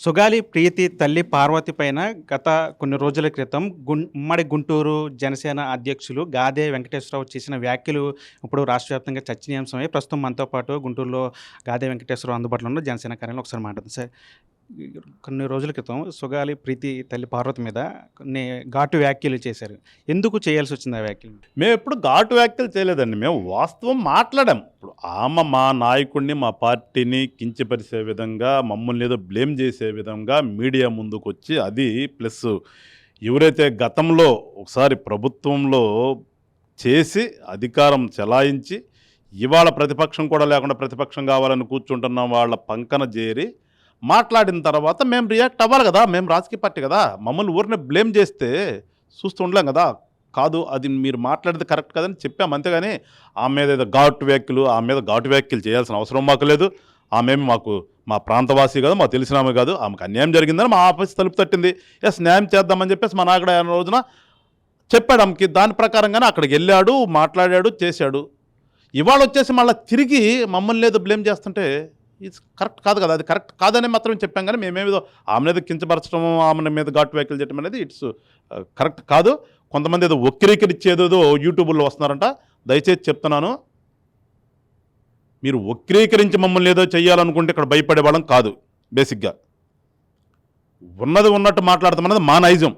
సుగాలి ప్రీతి తల్లి పార్వతి పైన గత కొన్ని రోజుల క్రితం ఉమ్మడి గుంటూరు జనసేన అధ్యక్షులు గాదే వెంకటేశ్వరరావు చేసిన వ్యాఖ్యలు ఇప్పుడు రాష్ట్ర వ్యాప్తంగా చర్చనీయాంశమై ప్రస్తుతం మనతో పాటు గుంటూరులో గాదే వెంకటేశ్వరరావు అందుబాటులో ఉన్న జనసేన కార్యాలయంలో ఒకసారి మాట్లాడుతుంది సార్. కొన్ని రోజుల క్రితం సుగాలి ప్రీతి తల్లి పార్వతి మీద కొన్ని ఘాటు వ్యాఖ్యలు చేశారు. ఎందుకు చేయాల్సి వచ్చింది ఆ వ్యాఖ్యలు? మేము ఎప్పుడు ఘాటు వ్యాఖ్యలు చేయలేదండి. మేము వాస్తవం మాట్లాడాం. ఇప్పుడు ఆమె మా నాయకుడిని, మా పార్టీని కించపరిచే విధంగా, మమ్మల్ని ఏదో బ్లేమ్ చేసే విధంగా మీడియా ముందుకు వచ్చి, అది ప్లస్ ఎవరైతే గతంలో ఒకసారి ప్రభుత్వంలో చేసి అధికారం చెలాయించి ఇవాళ ప్రతిపక్షం కూడా లేకుండా ప్రతిపక్షం కావాలని కూర్చుంటున్న వాళ్ళ పంకన చేరి మాట్లాడిన తర్వాత మేము రియాక్ట్ అవ్వాలి కదా. మేము రాజకీయ పార్టీ కదా. మమ్మల్ని ఊరిని బ్లేమ్ చేస్తే చూస్తూ ఉండలేం కదా. కాదు, అది మీరు మాట్లాడేది కరెక్ట్ కదని చెప్పాము, అంతేగాని ఆమె మీద ఏదో ఘాటు వ్యాఖ్యలు చేయాల్సిన అవసరం మాకు లేదు. మాకు మా ప్రాంతవాసి కాదు, మాకు తెలిసిన ఆమె కాదు. ఆమెకు అన్యాయం జరిగిందని మా ఆఫీస్ తలుపు తట్టింది. ఎస్, న్యాయం చేద్దామని చెప్పేసి మా నాయకుడు ఆయన రోజున చెప్పాడు ఆమెకి. దాని ప్రకారంగానే అక్కడికి వెళ్ళాడు, మాట్లాడాడు, చేశాడు. ఇవాళ వచ్చేసి మళ్ళీ తిరిగి మమ్మల్ని ఏదో బ్లేమ్ చేస్తుంటే ఇది కరెక్ట్ కాదు కదా. అది కరెక్ట్ కాదని మాత్రం చెప్పాం, కానీ మేమేదో ఆమె మీద కించపరచడం, ఆమె మీద ఘాటు వ్యాఖ్యలు చేయడం అనేది ఇట్స్ కరెక్ట్ కాదు. కొంతమంది ఏదో వక్రీకరించేదో యూట్యూబ్లో వస్తున్నారంట. దయచేసి చెప్తున్నాను, మీరు వక్రీకరించి మమ్మల్ని ఏదో చేయాలనుకుంటే ఇక్కడ భయపడే వాళ్ళం కాదు. బేసిక్గా ఉన్నది ఉన్నట్టు మాట్లాడతామన్నది మా నైజం.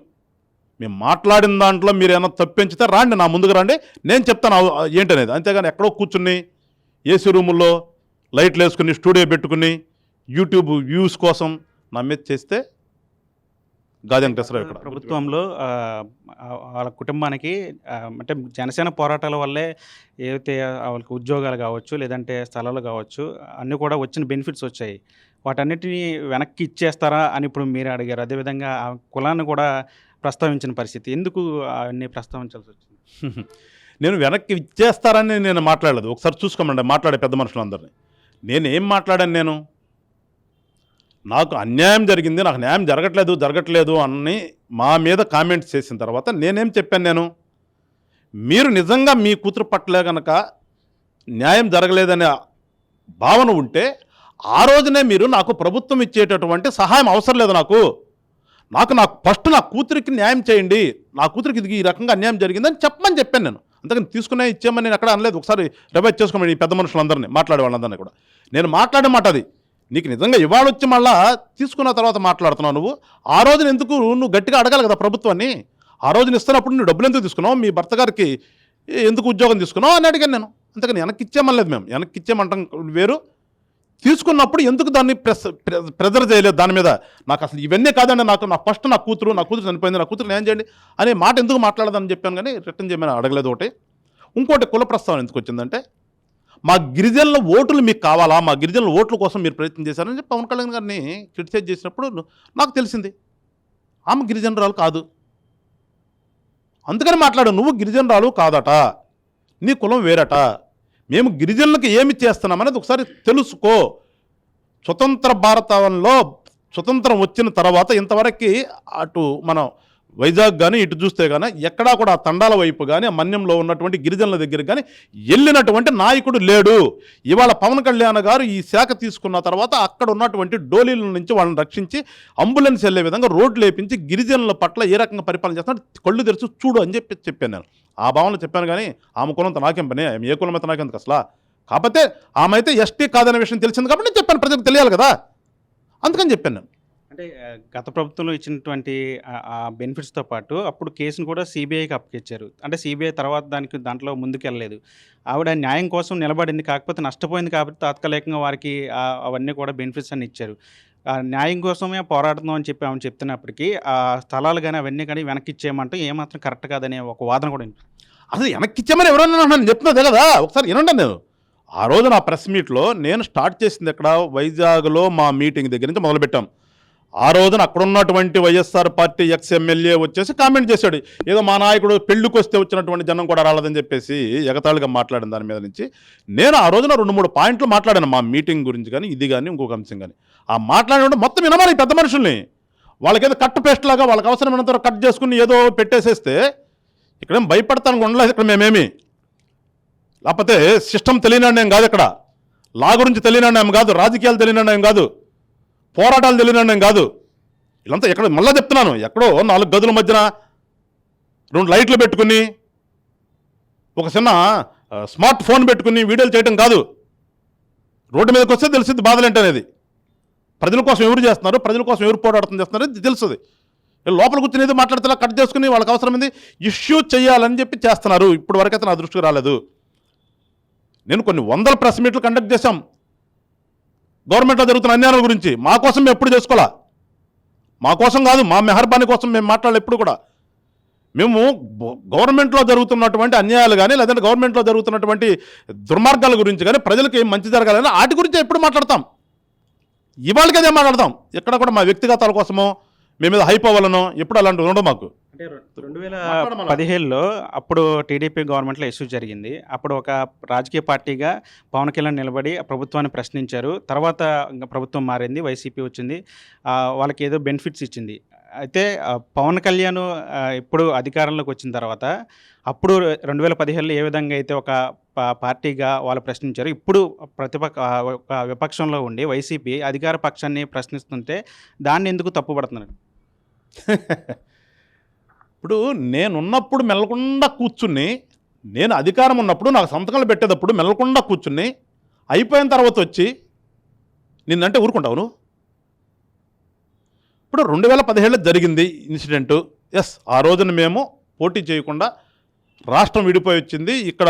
మేము మాట్లాడిన దాంట్లో మీరు ఏమైనా తప్పించితే రాండి, నా ముందుకు రండి, నేను చెప్తాను ఏంటనేది. అంతేగాని ఎక్కడో కూర్చుని ఏసీ రూముల్లో లైట్లు వేసుకుని స్టూడియో పెట్టుకుని యూట్యూబ్ వ్యూస్ కోసం నా మీద చేస్తే గాదే వెంకటేశ్వరరావు ఇక్కడ ప్రభుత్వంలో వాళ్ళ కుటుంబానికి అంటే జనసేన పోరాటాల వల్లే ఏదైతే వాళ్ళకి ఉద్యోగాలు కావచ్చు, లేదంటే స్థలాలు కావచ్చు, అన్నీ కూడా వచ్చిన బెనిఫిట్స్ వచ్చాయి. వాటన్నిటిని వెనక్కి ఇచ్చేస్తారా అని ఇప్పుడు మీరు అడిగారు. అదేవిధంగా ఆ కులాన్ని కూడా ప్రస్తావించిన పరిస్థితి. ఎందుకు అన్నీ ప్రస్తావించాల్సి వచ్చింది? నేను వెనక్కి ఇచ్చేస్తారని నేను మాట్లాడలేదు. ఒకసారి చూసుకోమండి మాట్లాడే పెద్ద మనుషులందరినీ. నేనేం మాట్లాడాను? నాకు అన్యాయం జరిగింది, నాకు న్యాయం జరగట్లేదు అని మా మీద కామెంట్స్ చేసిన తర్వాత నేనేం చెప్పాను? మీరు నిజంగా మీ కూతురు పట్ల కనుక న్యాయం జరగలేదనే భావన ఉంటే ఆ రోజునే మీరు నాకు ప్రభుత్వం ఇచ్చేటటువంటి సహాయం అవసరం లేదు. నాకు ఫస్ట్ నా కూతురికి న్యాయం చేయండి, నా కూతురికి ఇది ఈ రకంగా అన్యాయం జరిగిందని చెప్పమని చెప్పాను నేను. అంతకని తీసుకునే ఇచ్చామని నేను ఎక్కడ అనలేదు. ఒకసారి రివైజ్ చేసుకోమని ఈ పెద్ద మనుషులందరినీ, మాట్లాడే వాళ్ళందరినీ కూడా నేను మాట్లాడే మాట అది. నీకు నిజంగా ఇవాళ వచ్చి మళ్ళా తీసుకున్న తర్వాత మాట్లాడుతున్నావు నువ్వు. ఆ రోజున ఎందుకు నువ్వు గట్టిగా అడగాలి కదా ప్రభుత్వాన్ని. ఆ రోజున ఇస్తున్నప్పుడు నువ్వు డబ్బులు ఎందుకు తీసుకున్నావు, మీ భర్త గారికి ఎందుకు ఉద్యోగం తీసుకున్నావు అని అడిగాను నేను. అంతకని వెనక్కి ఇచ్చామనలేదు. మేము వెనక్కి ఇచ్చామంటాం వేరు, తీసుకున్నప్పుడు ఎందుకు దాన్ని ప్రెజర్ చేయలేదు దాని మీద. నాకు అసలు ఇవన్నీ కాదండి, నా కూతురు చనిపోయింది, నా కూతురు న్యాయం చేయండి అనే మాట ఎందుకు మాట్లాడదని చెప్పాను, కానీ రిటర్న్ చేయమని అడగలేదు. ఇంకోటి కుల ప్రస్తావన ఎందుకు వచ్చిందంటే, మా గిరిజనుల ఓట్లు మీకు కావాలా, మా గిరిజనుల ఓట్ల కోసం మీరు ప్రయత్నం చేశారని చెప్పి పవన్ కళ్యాణ్ గారిని క్రిటిసైజ్ చేసినప్పుడు నాకు తెలిసింది ఆమె గిరిజనురాలు కాదు. అందుకని మాట్లాడు, నువ్వు గిరిజనురాలు కాదట, నీ కులం వేరట, మేము గిరిజనులకు ఏమి చేస్తున్నామనేది ఒకసారి తెలుసుకో. స్వతంత్ర భారతంలో స్వతంత్రం వచ్చిన తర్వాత ఇంతవరకు అటు మనం వైజాగ్ కానీ ఇటు చూస్తే కానీ ఎక్కడా కూడా ఆ తండాల వైపు కానీ ఆ మన్యంలో ఉన్నటువంటి గిరిజనుల దగ్గర కానీ వెళ్ళినటువంటి నాయకుడు లేడు. ఇవాళ పవన్ కళ్యాణ్ గారు ఈ శాఖ తీసుకున్న తర్వాత అక్కడ ఉన్నటువంటి డోలీల నుంచి వాళ్ళని రక్షించి అంబులెన్స్ వెళ్ళే విధంగా రోడ్లు వేపించి గిరిజనుల పట్ల ఏ రకంగా పరిపాలన చేస్తున్నా కళ్ళు తెరిచి చూడు అని చెప్పాను నేను. ఆ భావనలో చెప్పాను, కానీ ఆమె కులంతో నాకేం పని, ఆమె ఏ కులం అయితే నాకెందుకు అసలు. కాకపోతే ఆమె అయితే ఎస్టీ కాదనే విషయం తెలిసింది కాబట్టి నేను చెప్పాను, ప్రజలకు తెలియాలి కదా, అందుకని చెప్పాను నేను. అంటే గత ప్రభుత్వంలో ఇచ్చినటువంటి ఆ బెనిఫిట్స్తో పాటు అప్పుడు కేసును కూడా సిబిఐకి అప్పగించారు. అంటే సిబిఐ తర్వాత దాంట్లో ముందుకెళ్ళలేదు. ఆవిడ న్యాయం కోసం నిలబడింది, కాకపోతే నష్టపోయింది కాబట్టి తాత్కాలికంగా వారికి అవన్నీ కూడా బెనిఫిట్స్ అన్ని ఇచ్చారు. న్యాయం కోసమే పోరాడుతున్నాం అని చెప్పి ఆమె చెప్తున్నప్పటికీ ఆ స్థలాలు కానీ అవన్నీ కానీ వెనక్కి ఇచ్చేయమంటే ఏమాత్రం కరెక్ట్ కాదనే ఒక వాదన కూడా ఉంది. అసలు వెనక్కి ఇచ్చామని ఎవరన్నా నేను చెప్తున్నదే కదా, ఒకసారి వినండి. నేను ఆ రోజు నా ప్రెస్ మీట్లో నేను స్టార్ట్ చేసింది ఎక్కడ, వైజాగ్లో మా మీటింగ్ దగ్గర నుంచి మొదలుపెట్టాం. ఆ రోజున అక్కడ ఉన్నటువంటి వైఎస్ఆర్ పార్టీ ఎక్స్ఎమ్మెల్యే వచ్చేసి కామెంట్ చేశాడు, ఏదో మా నాయకుడు పెళ్లికి వస్తే వచ్చినటువంటి జనం కూడా రాలేదని చెప్పేసి ఎగతాళిగా మాట్లాడిన దాని మీద నుంచి నేను ఆ రోజున 2-3 పాయింట్లు మాట్లాడాను మా మీటింగ్ గురించి కానీ ఇది కానీ ఇంకొక అంశం కానీ. ఆ మాట్లాడినప్పుడు మొత్తం వినమని పెద్ద మనుషుల్ని, వాళ్ళకేదో కట్ పేస్ట్ లాగా వాళ్ళకి అవసరమైనంత కట్ చేసుకుని ఏదో పెట్టేసేస్తే ఇక్కడేం భయపడతానికి ఉండలేదు. ఇక్కడ మేమేమి లేకపోతే సిస్టమ్ తెలియనాడు కాదు, ఇక్కడ లా గురించి తెలియనాడు కాదు, రాజకీయాలు తెలియనాడు కాదు, పోరాటాలు తెలియనాడు కాదు. వీళ్ళంతా ఎక్కడ మళ్ళీ చెప్తున్నాను, ఎక్కడో 4 గదుల మధ్యన 2 లైట్లు పెట్టుకుని ఒక చిన్న స్మార్ట్ ఫోన్ పెట్టుకుని వీడియోలు చేయడం కాదు. రోడ్డు మీదకి వస్తే తెలిసింది బాధలేంటనేది. ప్రజల కోసం ఎవరు చేస్తున్నారు, ప్రజల కోసం ఎవరు పోరాటం చేస్తున్నారు ఇది తెలుస్తుంది. లోపల కూర్చుని ఏదో మాట్లాడితే కట్ చేసుకుని వాళ్ళకి అవసరమైంది ఇష్యూ చేయాలని చెప్పి చేస్తున్నారు. ఇప్పుడు వరకైతే నా దృష్టికి రాలేదు. నేను కొన్ని 100 ప్రెస్ మీట్లు కండక్ట్ చేశాం గవర్నమెంట్లో జరుగుతున్న అన్యాయాల గురించి. మా కోసం మేము ఎప్పుడు చేసుకోవాలా, మా కోసం కాదు, మా మెహర్బానీ కోసం మేము మాట్లాడాలి. ఎప్పుడు కూడా మేము గవర్నమెంట్లో జరుగుతున్నటువంటి అన్యాయాలు కానీ లేదంటే గవర్నమెంట్లో జరుగుతున్నటువంటి దుర్మార్గాల గురించి కానీ ప్రజలకు ఏం మంచి జరగాలని వాటి గురించి ఎప్పుడు మాట్లాడతాం. ఇవాళకి అదే మాట్లాడతాం. ఎక్కడ కూడా మా వ్యక్తిగతాల కోసమో మీ మీద హైప్ అవ్వాలనో ఎప్పుడు అలాంటివి ఉండవు మాకు. అంటే 2017లో అప్పుడు టీడీపీ గవర్నమెంట్లో ఇష్యూ జరిగింది. అప్పుడు ఒక రాజకీయ పార్టీగా పవన్ కళ్యాణ్ నిలబడి ప్రభుత్వాన్ని ప్రశ్నించారు. తర్వాత ఇంకా ప్రభుత్వం మారింది, వైసీపీ వచ్చింది, వాళ్ళకి ఏదో బెనిఫిట్స్ ఇచ్చింది. అయితే పవన్ కళ్యాణ్ ఇప్పుడు అధికారంలోకి వచ్చిన తర్వాత అప్పుడు 2017లో ఏ విధంగా అయితే ఒక పార్టీగా వాళ్ళు ప్రశ్నించారు, ఇప్పుడు ఒక విపక్షంలో ఉండి వైసీపీ అధికార పక్షాన్ని ప్రశ్నిస్తుంటే దాన్ని ఎందుకు తప్పుపడుతున్నారు? ఇప్పుడు నేనున్నప్పుడు మెల్లకుండా కూర్చుని, నేను అధికారం ఉన్నప్పుడు నాకు సంతకాలు పెట్టేటప్పుడు మెల్లకుండా కూర్చుని అయిపోయిన తర్వాత వచ్చి నిన్నంటే ఊరుకుంటావు నువ్వు? ఇప్పుడు 2017లో జరిగింది ఇన్సిడెంటు. ఎస్, ఆ రోజున మేము పోటీ చేయకుండా రాష్ట్రం విడిపోయి వచ్చింది. ఇక్కడ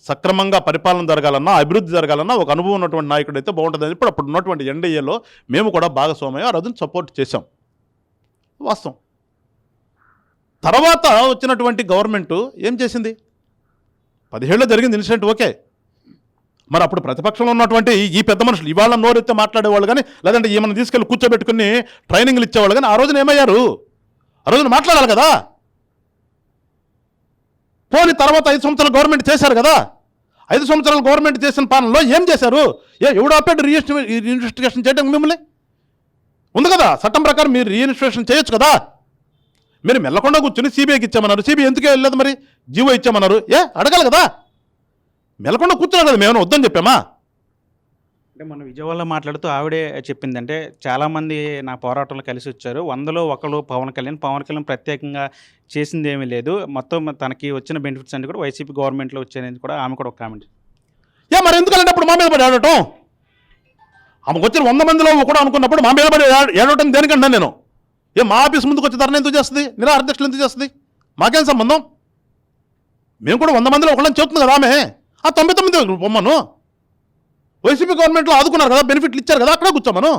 సక్రమంగా పరిపాలన జరగాలన్నా, అభివృద్ధి జరగాలన్నా ఒక అనుభవం ఉన్నటువంటి నాయకుడు అయితే బాగుంటుందని ఇప్పుడు అప్పుడు ఉన్నటువంటి ఎన్డీఏలో మేము కూడా భాగస్వామ్యం ఆ రోజున సపోర్ట్ చేశాం. వాస్తవం. తర్వాత వచ్చినటువంటి గవర్నమెంటు ఏం చేసింది? 17లో జరిగింది ఇన్సిడెంట్, ఓకే. మరి అప్పుడు ప్రతిపక్షంలో ఉన్నటువంటి ఈ పెద్ద మనుషులు ఇవాళ నోరెత్తే మాట్లాడేవాళ్ళు కానీ లేదంటే ఏమైనా తీసుకెళ్ళి కూర్చోబెట్టుకుని ట్రైనింగ్లు ఇచ్చేవాళ్ళు కానీ ఆ రోజున ఏమయ్యారు? ఆ రోజున మాట్లాడాలి కదా. పోనీ తర్వాత 5 సంవత్సరాలు గవర్నమెంట్ చేశారు కదా. 5 సంవత్సరాలు గవర్నమెంట్ చేసిన పాలనలో ఏం చేశారు? ఎవడు ఆపాడు రీఇన్వెస్టిగేషన్ చేయడం? మిమ్మల్ని ఉంది కదా చట్టం ప్రకారం, మీరు రీఇన్వెస్టిగేషన్ చేయొచ్చు కదా. మీరు మెల్లకుండా కూర్చుని సిబిఐకి ఇచ్చామన్నారు. సిబిఐ ఎందుకు వెళ్ళలేదు? మరి జీవో ఇచ్చామన్నారు, అడగాలి కదా. మెల్లకుండా కూర్చున్నారు కదా, మేము వద్దని చెప్పామా? అంటే మన విజయవాడలో మాట్లాడుతూ ఆవిడే చెప్పిందంటే చాలామంది నా పోరాటంలో కలిసి వచ్చారు, 100లో 1 పవన్ కళ్యాణ్ ప్రత్యేకంగా చేసింది ఏమీ లేదు, మొత్తం తనకి వచ్చిన బెనిఫిట్స్ అన్ని కూడా వైసీపీ గవర్నమెంట్లో వచ్చాయని కూడా ఆమె కూడా ఒక కామెంట్. మరి ఎందుకంటే అప్పుడు మా మీద పడి ఆడటం? ఆమెకు వచ్చిన 100 మందిలో కూడా అనుకున్నప్పుడు మా మీద పడి ఏడవటం దేనికంటే నేను మా ఆఫీస్ ముందుకు వచ్చి ధరణ ఎందుకు చేస్తుంది? నిరాధ్యక్షులు ఎందుకు చేస్తుంది? మాకేం సంబంధం? మేము కూడా 100 మందిలో ఒకళ్ళని చెప్తుంది కదా ఆమె. ఆ 99 బొమ్మను వైసీపీ గవర్నమెంట్లో ఆదుకున్నారు కదా, బెనిఫిట్లు ఇచ్చారు కదా, అక్కడే కూర్చోమను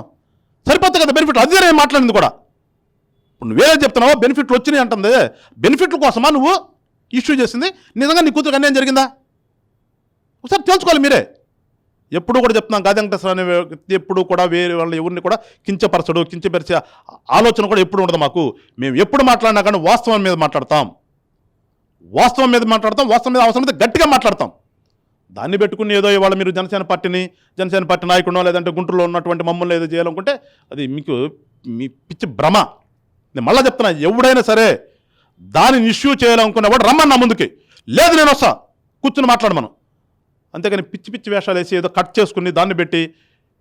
సరిపోతుంది కదా బెనిఫిట్లు. అదే నేను మాట్లాడింది కూడా. ఇప్పుడు నువ్వేదో చెప్తున్నావో బెనిఫిట్లు వచ్చినాయి అంటుంది. బెనిఫిట్ల కోసమా నువ్వు ఇష్యూ చేసింది? నిజంగా నీ కూతురు అన్యాయం జరిగిందా? ఒకసారి తెలుసుకోవాలి మీరే. ఎప్పుడు కూడా చెప్తున్నాం, గాది వెంకటేశ్వర అనే వ్యక్తి ఎప్పుడు కూడా వేరే వాళ్ళని ఎవరిని కూడా కించపరచడు, కించపరిచే ఆలోచన కూడా ఎప్పుడు ఉండదు మాకు. మేము ఎప్పుడు మాట్లాడినా కానీ వాస్తవం మీద మాట్లాడతాం, వాస్తవం మీద అవసరమైతే గట్టిగా మాట్లాడతాం. దాన్ని పెట్టుకుని ఏదో ఇవాళ మీరు జనసేన పార్టీ నాయకుడినో లేదంటే గుంటూరులో ఉన్నటువంటి మమ్మల్ని ఏదో చేయాలనుకుంటే అది మీకు మీ పిచ్చి భ్రమ. నేను మళ్ళీ చెప్తున్నా, ఎవడైనా సరే దానిని ఇష్యూ చేయాలనుకునేవాడు రమ్మన్నా ముందుకి, లేదు నేను వస్తా కూర్చుని మాట్లాడమను. అంతేగాని పిచ్చి వేషాలు వేసి ఏదో కట్ చేసుకుని దాన్ని పెట్టి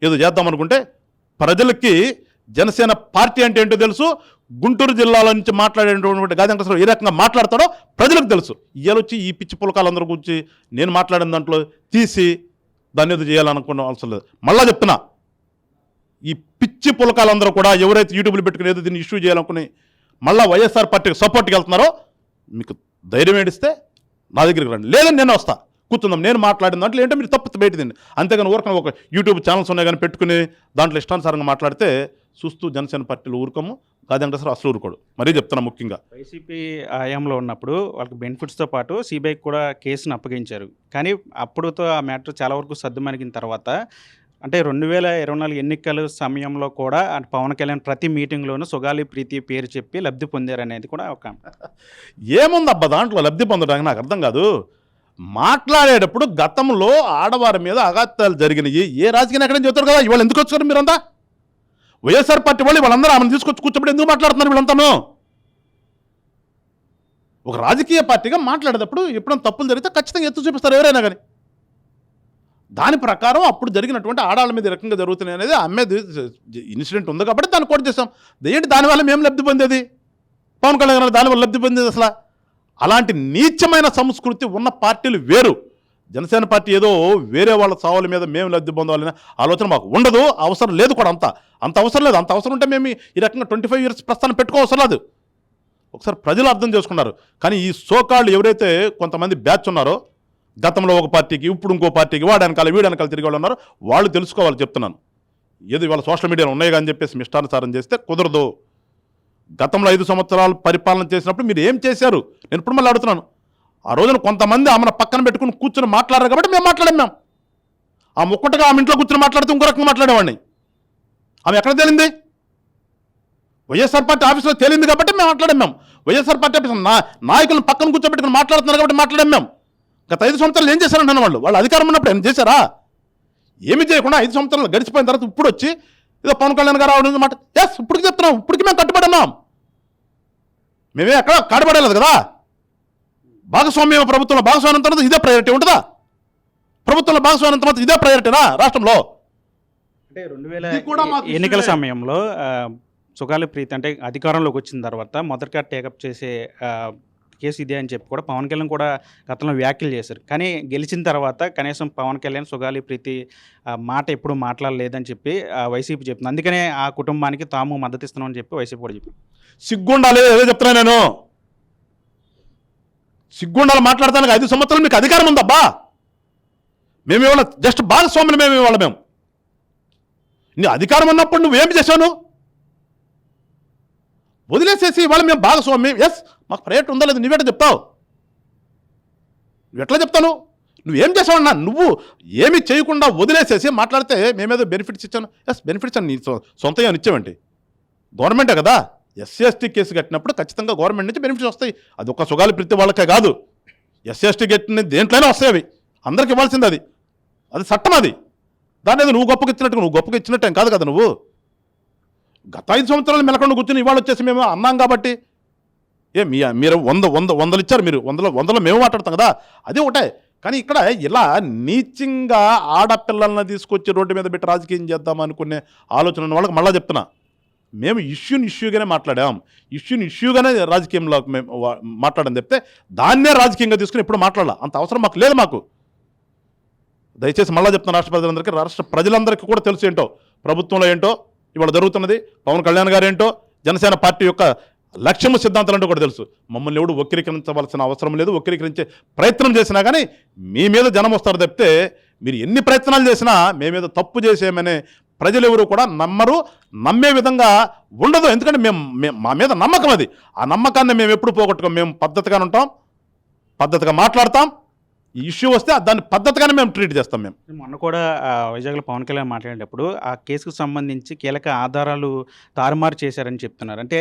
ఏదో చేద్దామనుకుంటే ప్రజలకి జనసేన పార్టీ అంటే ఏంటో తెలుసు. గుంటూరు జిల్లాలో నుంచి మాట్లాడేటువంటి గాది వెంకటేశ్వరరావు ఏ రకంగా మాట్లాడతాడో ప్రజలకు తెలుసు. ఇవాళొచ్చి ఈ పిచ్చి పులకాలందరూ గురించి నేను మాట్లాడిన దాంట్లో తీసి దాన్ని ఏదో చేయాలనుకున్న అవసరం లేదు. మళ్ళా చెప్తున్నా, ఈ పిచ్చి పులకాలందరూ కూడా ఎవరైతే యూట్యూబ్లో పెట్టుకుని ఏదో దీన్ని ఇష్యూ చేయాలనుకుని మళ్ళీ వైఎస్ఆర్ పార్టీకి సపోర్ట్కి వెళ్తున్నారో మీకు ధైర్యం ఏడిస్తే నా దగ్గరికి రండి, లేదని నేను వస్తా కూర్చుందాం. నేను మాట్లాడిన దాంట్లో ఏంటో మీరు తప్పు బయటదండి. అంతేగాని ఊరకని ఒక యూట్యూబ్ ఛానల్స్ ఉన్నాయి కానీ పెట్టుకుని దాంట్లో ఇష్టానుసారంగా మాట్లాడితే చూస్తూ జనసేన పార్టీలో ఊరుకోము, గాది వెంకటేశ్వర అసలు ఊరుకోడు. మరీ చెప్తున్నా, ముఖ్యంగా వైసీపీ హయాంలో ఉన్నప్పుడు వాళ్ళకి బెనిఫిట్స్తో పాటు సిబిఐకి కూడా కేసును అప్పగించారు. కానీ అప్పుడుతో ఆ మ్యాటర్ చాలా వరకు సద్దుమణిగిన తర్వాత అంటే 2024 ఎన్నికల సమయంలో కూడా పవన్ కళ్యాణ్ ప్రతి మీటింగ్లోనూ సుగాలి ప్రీతి పేరు చెప్పి లబ్ధి పొందారనేది కూడా ఒక ఏముందబ్బా దాంట్లో లబ్ధి పొందడానికి నాకు అర్థం కాదు. మాట్లాడేటప్పుడు గతంలో ఆడవారి మీద అఘాతాలు జరిగినాయి, ఏ రాజకీయ నాయకుడు చెప్తారు కదా. ఇవాళ ఎందుకు వచ్చారు మీరంతా? వైఎస్ఆర్ పార్టీ వాళ్ళు వాళ్ళందరూ ఆమెను తీసుకొచ్చి కూర్చోబెట్టి ఎందుకు మాట్లాడుతున్నారు వీళ్ళంతాను? ఒక రాజకీయ పార్టీగా మాట్లాడేటప్పుడు ఎప్పుడైనా తప్పులు జరిగితే ఖచ్చితంగా ఎత్తు చూపిస్తారు ఎవరైనా కానీ. దాని ప్రకారం అప్పుడు జరిగినటువంటి ఆడాళ్ళ మీద ఈ రకంగా జరుగుతున్నాయి అనేది అమ్మేది ఇన్సిడెంట్ ఉంది కాబట్టి దాన్ని కోట్ చేసాం. ఏంటి దానివల్ల మేము లబ్ధి పొందేది? పవన్ కళ్యాణ్ గారు దానివల్ల లబ్ధి పొందేది అసలు? అలాంటి నీచమైన సంస్కృతి ఉన్న పార్టీలు వేరు. జనసేన పార్టీ ఏదో వేరే వాళ్ళ సావుల మీద మేము లబ్ధి పొందాలనే ఆలోచన మాకు ఉండదు, అవసరం లేదు కూడా. అంత అవసరం లేదు. అంత అవసరం ఉంటే మేము ఈ రకంగా 25 years ప్రస్థానం పెట్టుకోవసరం లేదు. ఒకసారి ప్రజలు అర్థం చేసుకున్నారు. కానీ ఈ సోకాళ్ళు ఎవరైతే కొంతమంది బ్యాచ్ ఉన్నారో, గతంలో ఒక పార్టీకి ఇప్పుడు ఇంకో పార్టీకి వాడనకాల వీడనకాల తిరిగి వాళ్ళు ఉన్నారో వాళ్ళు తెలుసుకోవాలి చెప్తున్నాను. ఏదో ఇవాళ సోషల్ మీడియాలో ఉన్నాయి కానీ చెప్పేసి మిష్టానుసారం చేస్తే కుదరదు. గతంలో 5 సంవత్సరాలు పరిపాలన చేసినప్పుడు మీరు ఏం చేశారు? నేను ఇప్పుడు మళ్ళీ అడుగుతున్నాను. ఆ రోజున కొంతమంది ఆమెను పక్కన పెట్టుకుని కూర్చొని మాట్లాడారు కాబట్టి మేము మాట్లాడాం. ఆ ముక్కటగా ఆమె ఇంట్లో కూర్చొని మాట్లాడితే ఇంకో రకంగా మాట్లాడేవాడిని. ఆమె ఎక్కడ తేలింది? వైఎస్ఆర్ పార్టీ ఆఫీస్లో తేలింది కాబట్టి మేము మాట్లాడాం. వైఎస్ఆర్ పార్టీ ఆఫీస్ నాయకులను పక్కన కూర్చోబెట్టుకుని మాట్లాడుతున్నారు కాబట్టి మాట్లాడాం. గత 5 సంవత్సరాలు ఏం చేశారంటున్న వాళ్ళు అధికారం ఉన్నప్పుడు ఏం చేశారా? ఏమి చేయకుండా 5 సంవత్సరాలు గడిచిపోయిన తర్వాత ఇప్పుడు వచ్చి ఏదో పవన్ కళ్యాణ్ గారు రావడం మాట ఇప్పటికి చెప్తున్నాం. ఇప్పటికి మేము కట్టుబడి ఉన్నాం. మేమే ఎక్కడ కాడబడలేదు కదా. భాగస్వామ్య ప్రభుత్వంలో భాగస్వామ్యం తర్వాత ఇదే ప్రయారిటీ ఉంటుందా? ప్రభుత్వంలో భాగస్వామ్యం తర్వాత ఇదే ప్రయారిటీనా రాష్ట్రంలో? అంటే 2000 ఎన్నికల సమయంలో సుగాలి ప్రీతి అంటే అధికారంలోకి వచ్చిన తర్వాత మొదటగా టేకప్ చేసే కేసు ఇదే అని చెప్పి కూడా పవన్ కళ్యాణ్ కూడా గతంలో వ్యాఖ్యలు చేశారు. కానీ గెలిచిన తర్వాత కనీసం పవన్ కళ్యాణ్ సుగాలి ప్రీతి మాట ఎప్పుడు మాట్లాడలేదని చెప్పి వైసీపీ చెప్తుంది. అందుకనే ఆ కుటుంబానికి తాము మద్దతు ఇస్తున్నామని చెప్పి వైసీపీ కూడా చెప్పింది. సిగ్గుండాలి, ఏదో చెప్తున్నా నేను. సిగ్గుండాలి మాట్లాడతానికి 5 సంవత్సరాలు మీకు అధికారం ఉందబ్బా. మేము ఇవాళ జస్ట్ భాగస్వామిని మేము ఇవాళ నీ అధికారం ఉన్నప్పుడు నువ్వేమి చేశావు? వదిలేసేసి ఇవాళ మేము భాగస్వామ్యం. ఎస్, మాకు ప్రయత్నం ఉందా లేదు నువ్వేట చెప్తావు? నువ్వు ఎట్లా చెప్తాను? నువ్వేం చేసావన్నా? నువ్వు ఏమి చేయకుండా వదిలేసేసి మాట్లాడితే మేమేదో బెనిఫిట్స్ ఇచ్చాను. ఎస్, బెనిఫిట్స్ అని నీ సొంతంగా ఇచ్చామండి. గవర్నమెంటే కదా. ఎస్సీ ఎస్టీ కేసు కట్టినప్పుడు ఖచ్చితంగా గవర్నమెంట్ నుంచి బెనిఫిట్స్ వస్తాయి. అది ఒక సుగాలి ప్రీతి వాళ్ళకే కాదు, ఎస్సీ ఎస్టీ కట్టిన దేంట్లోనే వస్తాయి. అవి అందరికి ఇవ్వాల్సింది. అది చట్టం. అది దాని ఏదో నువ్వు గొప్పగా ఇచ్చినట్టు నువ్వు గొప్పగా ఇచ్చినట్టేం కాదు కదా. నువ్వు గత 5 సంవత్సరాలు మెలకుండా కూర్చొని ఇవాళ వచ్చేసి మేము అన్నాం కాబట్టి మీరు వందలు ఇచ్చారు. మీరు వందలో మేము మాట్లాడతాం కదా. అది ఒకటే. కానీ ఇక్కడ ఇలా నీచంగా ఆడపిల్లలను తీసుకొచ్చి రోడ్డు మీద పెట్టి రాజకీయం చేద్దాం అనుకునే ఆలోచన ఉన్న వాళ్ళకి మళ్ళీ చెప్తున్నా, మేము ఇష్యూగానే మాట్లాడాం. ఇష్యూగానే రాజకీయంలో మేము మాట్లాడని చెప్తే దాన్నే రాజకీయంగా తీసుకుని ఎప్పుడు మాట్లాడాలి. అంత అవసరం మాకు లేదు. మాకు దయచేసి మళ్ళీ చెప్తున్నా, రాష్ట్ర ప్రజలందరికీ, రాష్ట్ర ప్రజలందరికీ కూడా తెలుసు ఏంటో ప్రభుత్వంలో ఏంటో ఇవాళ జరుగుతున్నది, పవన్ కళ్యాణ్ గారు ఏంటో, జనసేన పార్టీ యొక్క లక్ష్యము సిద్ధాంతాలు అంటే కూడా తెలుసు. మమ్మల్ని ఎవడు వక్రీకరించవలసిన అవసరం లేదు. వక్రీకరించే ప్రయత్నం చేసినా కానీ మీ మీద జనం వస్తారు తప్పితే మీరు ఎన్ని ప్రయత్నాలు చేసినా మేమేదో తప్పు చేసేమనే ప్రజలు ఎవరు కూడా నమ్మరు. నమ్మే విధంగా ఉండదు. ఎందుకంటే మా మీద నమ్మకం. అది ఆ నమ్మకాన్ని మేము ఎప్పుడు పోగొట్టుకోం. మేము పద్ధతిగానే ఉంటాం, పద్ధతిగా మాట్లాడతాం. ఈ ఇష్యూ వస్తే దాన్ని పద్ధతిగానే మేము ట్రీట్ చేస్తాం. మేము మొన్న కూడా వైజాగ్లో పవన్ కళ్యాణ్ మాట్లాడేటప్పుడు ఆ కేసుకు సంబంధించి కీలక ఆధారాలు తారుమారు చేశారని చెప్తున్నారు. అంటే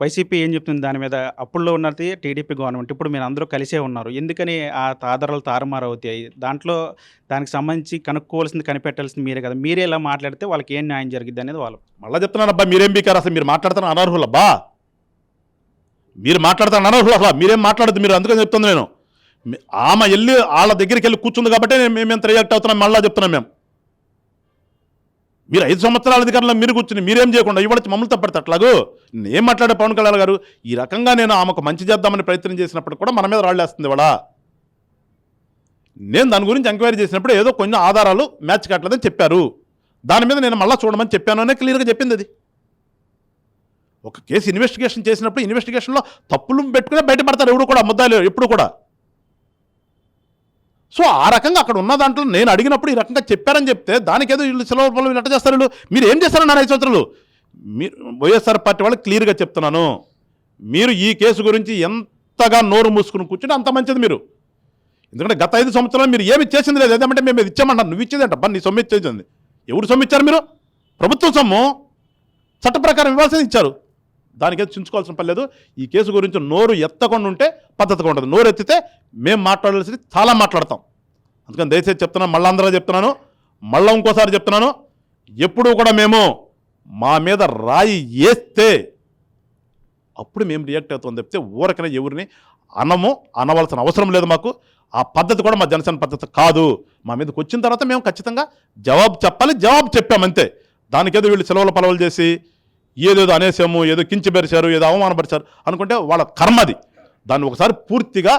వైసీపీ ఏం చెప్తుంది దాని మీద? అప్పుల్లో ఉన్నది టీడీపీ గవర్నమెంట్, ఇప్పుడు మీరు అందరూ కలిసే ఉన్నారు, ఎందుకని ఆ ఆధారాలు తారుమారు అవుతాయి? దానికి సంబంధించి కనుక్కోవాల్సింది కనిపెట్టాల్సింది మీరే కదా. మీరే ఇలా మాట్లాడితే వాళ్ళకి ఏం న్యాయం జరిగింది అనేది వాళ్ళు మళ్ళీ చెప్తున్నారు. అబ్బా మీరేం బీకారు? అసలు మీరు మాట్లాడుతున్న అనర్హులు. అబ్బా మీరు మాట్లాడుతున్న అనర్హులు. అసలు మీరేం మాట్లాడద్దు. మీరు అందుకని చెప్తుంది. నేను ఆమె వెళ్ళి వాళ్ళ దగ్గరికి వెళ్ళి కూర్చుంది కాబట్టి మేము రియాక్ట్ అవుతున్నాం. మళ్ళీ చెప్తున్నాం, మీరు 5 సంవత్సరాల అధికారంలో మీరు కూర్చుని మీరేం చేయకుండా ఇవాళ మమ్మల్ని తప్పడితే అట్లాగూ ఏం మాట్లాడే పవన్ కళ్యాణ్ గారు? ఈ రకంగా నేను ఆమెకు మంచి చేద్దామని ప్రయత్నం చేసినప్పుడు కూడా మన మీద రాళ్ళేస్తుంది ఇవాళ. నేను దాని గురించి ఎంక్వైరీ చేసినప్పుడు ఏదో కొన్ని ఆధారాలు మ్యాచ్ కావట్లేదని చెప్పారు. దాని మీద నేను మళ్ళీ చూడమని చెప్పాను అనే క్లియర్గా చెప్పింది. అది ఒక కేసు ఇన్వెస్టిగేషన్ చేసినప్పుడు ఇన్వెస్టిగేషన్లో తప్పులు పెట్టుకునే బయటపడతారు ఎవరు కూడా, ముద్దాయిలు ఎప్పుడు కూడా. సో ఆ రకంగా అక్కడ ఉన్న దాంట్లో నేను అడిగినప్పుడు ఈ రకంగా చెప్పారని చెప్తే దానికేదో వీళ్ళు సెలవు వీళ్ళు ఎట్ట చేస్తారు? వీళ్ళు మీరు ఏం చేస్తారని 5 సంవత్సరాలు? మీరు వైఎస్ఆర్ పార్టీ వాళ్ళకి క్లియర్గా చెప్తున్నాను, మీరు ఈ కేసు గురించి ఎంతగా నోరు మూసుకుని కూర్చుంటే అంత మంచిది. మీరు ఎందుకంటే గత 5 సంవత్సరాలు మీరు ఏమి చేసింది లేదు. ఏదంటే మేము ఇచ్చామన్నారు. నువ్వు ఇచ్చేదంట నీ సొమ్ము ఇచ్చేసింది. ఎవరు సొమ్ము ఇచ్చారు? మీరు ప్రభుత్వం సొమ్ము చట్ట ప్రకారం ఇవ్వాల్సింది ఇచ్చారు. దానికేదో చించుకోవాల్సిన పని లేదు. ఈ కేసు గురించి నోరు ఎత్తకుండా ఉంటే పద్ధతిగా ఉంటుంది. నోరు ఎత్తితే మేము మాట్లాడాల్సింది చాలా మాట్లాడతాం. అందుకని దయచేసి చెప్తున్నాను, మళ్ళీ అందరూ చెప్తున్నాను, మళ్ళీ ఇంకోసారి చెప్తున్నాను, ఎప్పుడూ కూడా మేము మా మీద రాయి వేస్తే అప్పుడు మేము రియాక్ట్ అవుతాం తప్పితే ఊరకనే ఎవరిని అనవలసిన అవసరం లేదు మాకు. ఆ పద్ధతి కూడా మా జనసేన పద్ధతి కాదు. మా మీదకి వచ్చిన తర్వాత మేము ఖచ్చితంగా జవాబు చెప్పాలి, జవాబు చెప్పామంతే. దానికేదో వీళ్ళు సెలవుల పలవలు చేసి ఏదేదో అనేసాము, ఏదో కించపరిచారు, ఏదో అవమానపరిచారు అనుకుంటే వాళ్ళ కర్మది. దాన్ని ఒకసారి పూర్తిగా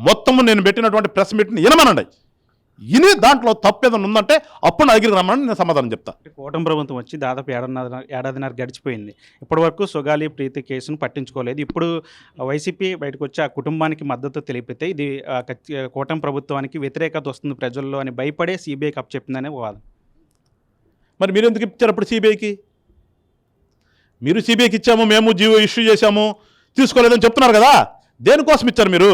మొత్తము నేను పెట్టినటువంటి ప్రెస్ మీట్ని వినమనండి. ఇని దాంట్లో తప్పు ఏదైనా ఉందంటే అప్పుడు నా దగ్గరికి రమ్మని నేను సమాధానం చెప్తా. కూటమి ప్రభుత్వం వచ్చి దాదాపు ఏడాదిన్నర గడిచిపోయింది. ఇప్పటివరకు సుగాలి ప్రీతి కేసును పట్టించుకోలేదు. ఇప్పుడు వైసీపీ బయటకు వచ్చి ఆ కుటుంబానికి మద్దతు తెలిపితే ఇది కూటమి ప్రభుత్వానికి వ్యతిరేకత వస్తుంది ప్రజల్లో అని భయపడే సిబిఐకి అప్పచెప్పిందనే వాదం. మరి మీరు ఎందుకు ఇచ్చారు అప్పుడు సిబిఐకి? మీరు సిబిఐకి ఇచ్చాము, మేము జీవో ఇష్యూ చేశాము, తీసుకోలేదని చెప్తున్నారు కదా, దేనికోసం ఇచ్చారు మీరు?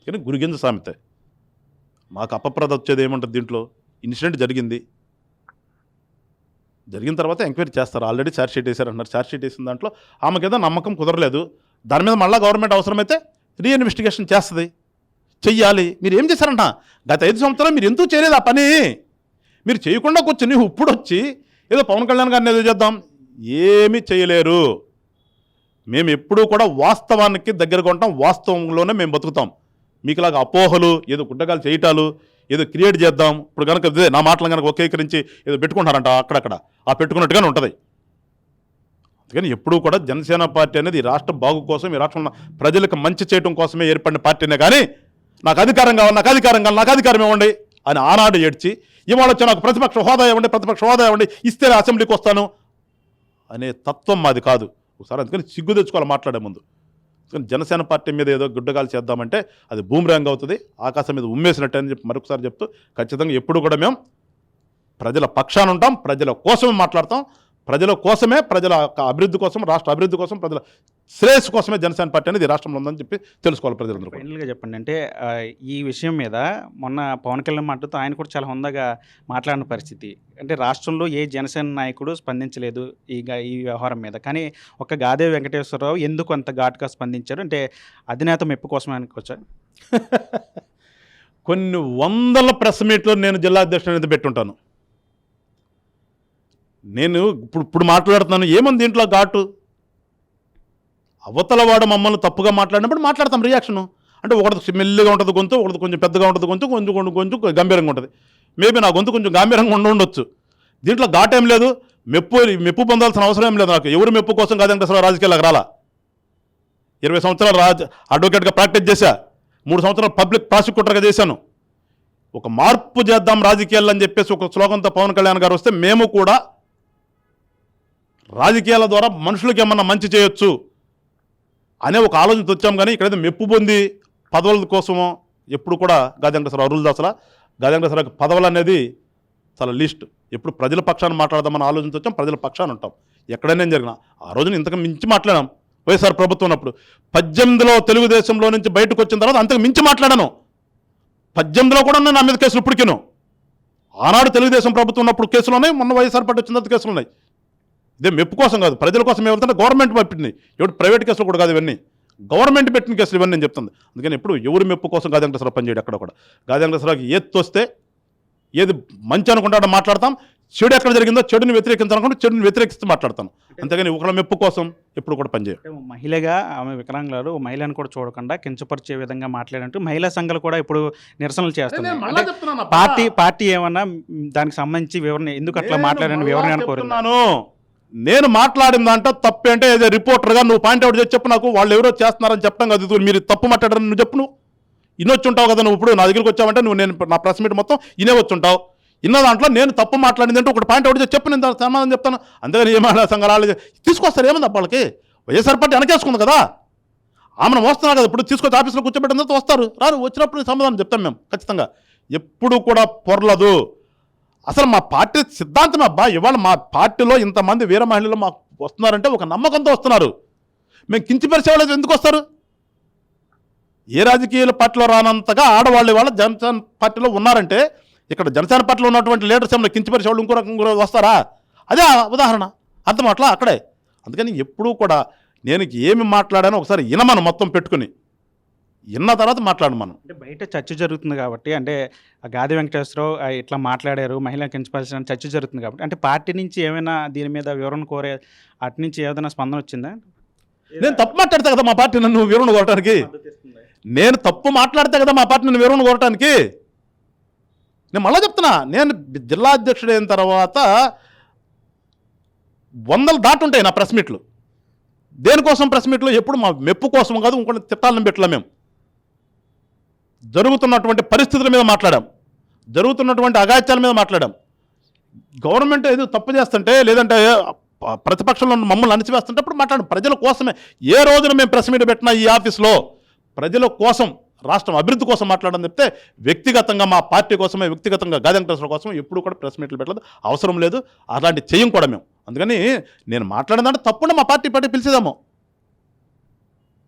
కానీ గురిగింజ సామెత. మాకు అపప్రద వచ్చేది ఏముంటుంది దీంట్లో? ఇన్సిడెంట్ జరిగింది, జరిగిన తర్వాత ఎంక్వైరీ చేస్తారు. ఆల్రెడీ ఛార్జ్ షీట్ వేశారు అంటున్నారు. ఛార్జ్ షీట్ వేసిన దాంట్లో ఆమెకేదో నమ్మకం కుదరలేదు, దాని మీద మళ్ళీ గవర్నమెంట్ అవసరమైతే రీఇన్వెస్టిగేషన్ చేస్తుంది, చెయ్యాలి. మీరు ఏం చేశారంట? గత 5 సంవత్సరాలు మీరు ఎందుకు చేయలేదు ఆ పని? మీరు చేయకుండా కూర్చొని ఇప్పుడు వచ్చి ఏదో పవన్ కళ్యాణ్ గారిని ఏదో చేద్దాం, ఏమీ చేయలేరు. మేము ఎప్పుడూ కూడా వాస్తవానికి దగ్గరగా ఉంటాం, వాస్తవంలోనే మేము బతుకుతాం. మీకులాగా అపోహలు, ఏదో గుడ్డగాలు చేయటాలు, ఏదో క్రియేట్ చేద్దాం. ఇప్పుడు కనుక నా మాటలు కనుక ఒకేకరించి ఏదో పెట్టుకుంటారంట అక్కడక్కడ, ఆ పెట్టుకున్నట్టుగానే ఉంటుంది. అందుకని ఎప్పుడూ కూడా జనసేన పార్టీ అనేది ఈ రాష్ట్ర బాగు కోసం, ఈ రాష్ట్రంలో ప్రజలకు మంచి చేయడం కోసమే ఏర్పడిన పార్టీనే. కానీ నాకు అధికారం కావాలి, నాకు అధికారం కావాలి, నాకు అధికారం ఇవ్వండి అని ఆనాడు ఏడ్చి, ఇవాళ వచ్చి నాకు ప్రతిపక్ష హోదా ఇవ్వండి, ప్రతిపక్ష హోదా ఇవ్వండి, ఇస్తే అసెంబ్లీకి వస్తాను అనే తత్వం మాది కాదు. ఒకసారి అందుకని సిగ్గు తెచ్చుకోవాలి మాట్లాడే ముందు. జనసేన పార్టీ మీద ఏదో గుడ్డగాలు చేద్దామంటే అది బూమ్రాంగ్ అవుతుంది, ఆకాశం మీద ఉమ్మేసినట్టు అని చెప్పి మరొకసారి చెప్తూ, ఖచ్చితంగా ఎప్పుడు కూడా మేము ప్రజల పక్షాన ఉంటాం, ప్రజల కోసమే మాట్లాడతాం, ప్రజల కోసమే, ప్రజల అభివృద్ధి కోసం, రాష్ట్ర అభివృద్ధి కోసం, ప్రజల శ్రేయస్సు కోసమే జనసేన పార్టీ అనేది రాష్ట్రంలో ఉందని చెప్పి తెలుసుకోవాలి ప్రజలందరూ. ఫైనల్గా చెప్పండి, అంటే ఈ విషయం మీద మొన్న పవన్ కళ్యాణ్ మాటతో ఆయన కూడా చాలా హుందాగా మాట్లాడిన పరిస్థితి. అంటే రాష్ట్రంలో ఏ జనసేన నాయకుడు స్పందించలేదు ఈ వ్యవహారం మీద, కానీ ఒక గాదే వెంకటేశ్వరరావు ఎందుకు అంత ఘాటుగా స్పందించారు? అంటే అధినేత మెప్పు కోసమే అనుకోవచ్చా? కొన్ని వందల ప్రెస్ మీట్లు నేను జిల్లా అధ్యక్షుడు అనేది పెట్టుంటాను. నేను ఇప్పుడు మాట్లాడుతున్నాను, ఏముంది దీంట్లో ఘాటు? అవతలవాడు మమ్మల్ని తప్పుగా మాట్లాడినప్పుడు మాట్లాడతాం, రియాక్షను. అంటే ఒకటి మెల్లిగా ఉంటుంది గొంతు, ఒకటి కొంచెం పెద్దగా ఉంటుంది గొంతు, కొంచెం గంభీరంగా ఉంటుంది. మేబీ నా గొంతు కొంచెం గంభీరంగా ఉండొచ్చు. దీంట్లో ఘాటు ఏం లేదు, మెప్పు పొందాల్సిన అవసరం ఏం లేదు నాకు. ఎవరు మెప్పు కోసం కాదంటే అసలు రాజకీయాలకు రాలా. 20 సంవత్సరాలు అడ్వకేట్గా ప్రాక్టీస్ చేశా, 3 సంవత్సరాలు పబ్లిక్ ప్రాసిక్యూటర్గా చేశాను. ఒక మార్పు చేద్దాం రాజకీయాలు అని చెప్పేసి ఒక స్లోగన్తో పవన్ కళ్యాణ్ గారు వస్తే మేము కూడా రాజకీయాల ద్వారా మనుషులకి ఏమన్నా మంచి చేయొచ్చు అనే ఒక ఆలోచనతో వచ్చాం. కానీ ఇక్కడైతే మెప్పు పొంది పదవుల కోసమో ఎప్పుడు కూడా గాజెంకటేశ్వరరావు అరుల్ దాసలా గాజెంకటేశ్వరరావుకి పదవులు అనేది చాలా లీస్ట్. ఎప్పుడు ప్రజల పక్షాన్ని మాట్లాడదామని ఆలోచనతో వచ్చాం, ప్రజల పక్షాన్ని ఉంటాం. ఎక్కడైనా జరిగినా ఆ రోజున ఇంతకు మించి మాట్లాడాం. వైఎస్ఆర్ ప్రభుత్వం ఉన్నప్పుడు 18లో తెలుగుదేశంలో నుంచి బయటకు వచ్చిన తర్వాత అంతకు మించి మాట్లాడాను. 18లో కూడా నా మీద కేసులు ఇప్పటికేను. ఆనాడు తెలుగుదేశం ప్రభుత్వం ఉన్నప్పుడు కేసులు ఉన్నాయి, మొన్న వైఎస్ఆర్ పార్టీ వచ్చిన తర్వాత కేసులు ఉన్నాయి. ఇదే మెప్పు కోసం కాదు, ప్రజల కోసం ఏమంటే గవర్నమెంట్ పెట్టింది, ఎవరు ప్రైవేట్ కేసులు కూడా కాదు, ఇవన్నీ గవర్నమెంట్ పెట్టిన కేసులు ఇవన్నీ నేను చెప్తుంది. అందుకని ఎప్పుడు ఎవరు మెప్పు కోసం గాజెంకటేశ్వరరావు పనిచేయడు. అక్కడ కూడా గాజెంకటేశ్వరరావుకి ఏది తోస్తే, ఏది మంచి అనుకుంటాడో మాట్లాడతాం, చెడు ఎక్కడ జరిగిందో చెడుని వ్యతిరేకించాలనుకుంటే చెడుని వ్యతిరేకిస్తూ మాట్లాడతాను. అంతేగాని ఒకళ్ళ మెప్పు కోసం ఎప్పుడు కూడా పనిచేయదు. మహిళగా ఆమె వికలాంగులు మహిళను కూడా చూడకుండా కించపరిచే విధంగా మాట్లాడంటూ మహిళా సంఘాలు కూడా ఇప్పుడు నిరసనలు చేస్తున్నాయి. పార్టీ ఏమన్నా దానికి సంబంధించి వివరణ ఎందుకు అట్లా మాట్లాడని వివరణ కోరుతున్నాను. నేను మాట్లాడిన దాంట్లో తప్పు అంటే ఏదో రిపోర్టర్గా నువ్వు పాయింట్అవుట్ చేసి చెప్పు నాకు, వాళ్ళు ఎవరో చేస్తున్నారని చెప్పడం కదా, మీరు తప్పు మాట్లాడారని నువ్వు చెప్పు. నువ్వు ఇన్నొచ్చి ఉంటావు కదా, నువ్వు ఇప్పుడు నా దగ్గరికి వచ్చావంటే నువ్వు నేను నా ప్రెస్ మీట్ మొత్తం ఇనే వచ్చి ఉంటావు. ఇన్న దాంట్లో నేను తప్పు మాట్లాడింది అంటే ఒకటి పాయింట్అవుట్ చేసి చెప్పు, నేను సమాధానం చెప్తాను. అందుకని ఏ మహిళా సంఘాలు తీసుకొస్తారు, ఏముంది వాళ్ళకి? వైఎస్ఆర్ పార్టీ వెనకేసుకుంది కదా, ఆమెను వస్తున్నారు కదా, ఇప్పుడు తీసుకొచ్చి ఆఫీస్లో కూర్చోబెట్టిన తర్వాత వస్తారు, రారు, వచ్చినప్పుడు సమాధానం చెప్తాం మేము ఖచ్చితంగా. ఎప్పుడు కూడా పొరలదు. అసలు మా పార్టీ సిద్ధాంతం అబ్బా, ఇవాళ మా పార్టీలో ఇంతమంది వీర మహిళలు మాకు వస్తున్నారంటే ఒక నమ్మకంతో వస్తున్నారు. మేము కించిపరిచేవాళ్ళు ఎందుకు వస్తారు? ఏ రాజకీయ పార్టీలో రానంతగా ఆడవాళ్ళు ఇవాళ జనసేన పార్టీలో ఉన్నారంటే, ఇక్కడ జనసేన పార్టీలో ఉన్నటువంటి లీడర్స్ ఏమైనా కించిపరిచేవాళ్ళు ఇంకో రకంగా వస్తారా? అదే ఉదాహరణ, అర్థం అట్లా అక్కడే. అందుకని ఎప్పుడూ కూడా నేను ఏమి మాట్లాడానో ఒకసారి వినమను, మొత్తం పెట్టుకుని విన్న తర్వాత మాట్లాడు. మనం అంటే బయట చర్చ జరుగుతుంది కాబట్టి, అంటే గాది వెంకటేశ్వరరావు ఇట్లా మాట్లాడారు, మహిళా కించపరిచిన చర్చ జరుగుతుంది కాబట్టి, అంటే పార్టీ నుంచి ఏమైనా దీని మీద వివరణ కోరే అటు నుంచి ఏదైనా స్పందన వచ్చిందా? నేను తప్పు మాట్లాడతా కదా మా పార్టీ నన్ను వివరణ కోరడానికి. నేను తప్పు మాట్లాడితే కదా మా పార్టీ నేను వివరణ కోరటానికి. నేను మళ్ళీ చెప్తున్నా, నేను జిల్లా అధ్యక్షుడు అయిన తర్వాత 100 దాటుంటాయి నా ప్రెస్ మీట్లు. దేనికోసం ప్రెస్ మీట్లు? ఎప్పుడు మా మెప్పు కోసం కాదు, ఇంకొన్ని తిట్టాలని పెట్టలే. మేము జరుగుతున్నటువంటి పరిస్థితుల మీద మాట్లాడాం, జరుగుతున్నటువంటి అగాత్యాల మీద మాట్లాడాం. గవర్నమెంట్ ఏదో తప్పు చేస్తుంటే, లేదంటే ప్రతిపక్షంలో మమ్మల్ని అణిచివేస్తుంటే అప్పుడు మాట్లాడాం. ప్రజల కోసమే ఏ రోజున మేము ప్రెస్ మీట్ పెట్టినా ఈ ఆఫీస్లో ప్రజల కోసం, రాష్ట్రం అభివృద్ధి కోసం మాట్లాడడం చెప్తే, వ్యక్తిగతంగా మా పార్టీ కోసమే, వ్యక్తిగతంగా గాదె వెంకటేశ్వర కోసం ఎప్పుడు కూడా ప్రెస్ మీట్లు పెట్టలేదు, అవసరం లేదు, అలాంటి చెయ్యం కూడా మేము. అందుకని నేను మాట్లాడిందంటే తప్పుంటే మా పార్టీ పిలిచేదాము.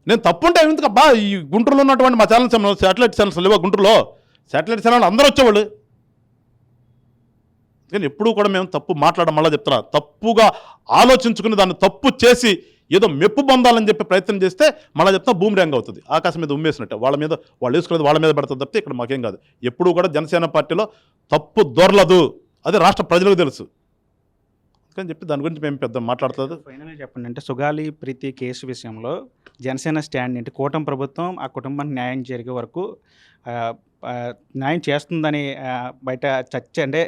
నేను తప్పుంటే ఎందుకు అబ్బా, ఈ గుంటూరులో ఉన్నటువంటి మా ఛానల్స్, శాటిలైట్ ఛానల్స్ లేవా గుంటూరులో, శాటిలైట్ ఛానల్ అందరూ వచ్చేవాళ్ళు. కానీ ఎప్పుడూ కూడా మేము తప్పు మాట్లాడడం, మళ్ళీ చెప్తున్నా, తప్పుగా ఆలోచించుకుని దాన్ని తప్పు చేసి ఏదో మెప్పు పొందాలని చెప్పి ప్రయత్నం చేస్తే మళ్ళీ చెప్తా భూమి ర్యాంగ్ అవుతుంది, ఆకాశం మీద ఉమ్మేసినట్టే. వాళ్ళ మీద వాళ్ళు వేసుకునేది వాళ్ళ మీద పడుతుంది తప్పితే ఇక్కడ మాకేం కాదు. ఎప్పుడూ కూడా జనసేన పార్టీలో తప్పు దొరలదు, అది రాష్ట్ర ప్రజలకు తెలుసు అని చెప్పి దాని గురించి మేము పెద్ద మాట్లాడుతుంది. ఫైనల్గా చెప్పండి, అంటే సుగాలి ప్రీతి కేసు విషయంలో జనసేన స్టాండ్ ఏంటి? కూటమి ప్రభుత్వం ఆ కుటుంబానికి న్యాయం జరిగే వరకు న్యాయం చేస్తుందని బయట చర్చ, అంటే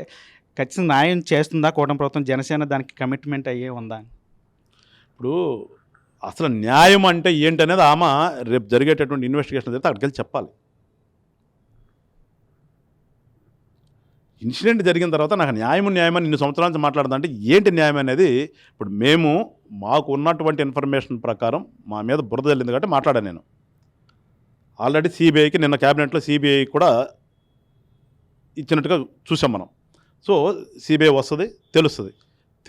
ఖచ్చితంగా న్యాయం చేస్తుందా కూటమి ప్రభుత్వం? జనసేన దానికి కమిట్మెంట్ అయ్యే ఉందా? ఇప్పుడు అసలు న్యాయం అంటే ఏంటనేది ఆమె రేపు జరిగేటటువంటి ఇన్వెస్టిగేషన్ జరిగితే అక్కడికి వెళ్ళి చెప్పాలి. ఇన్సిడెంట్ జరిగిన తర్వాత నాకు న్యాయమని ఇన్ని సంవత్సరాల నుంచి మాట్లాడుతుందంటే ఏంటి న్యాయం అనేది, ఇప్పుడు మేము మాకు ఉన్నటువంటి ఇన్ఫర్మేషన్ ప్రకారం మా మీద బురద వెళ్ళింది కాబట్టి మాట్లాడాను. నేను ఆల్రెడీ సిబిఐకి నిన్న క్యాబినెట్లో సిబిఐ కూడా ఇచ్చినట్టుగా చూసాం మనం. సో సిబిఐ వస్తుంది, తెలుస్తుంది.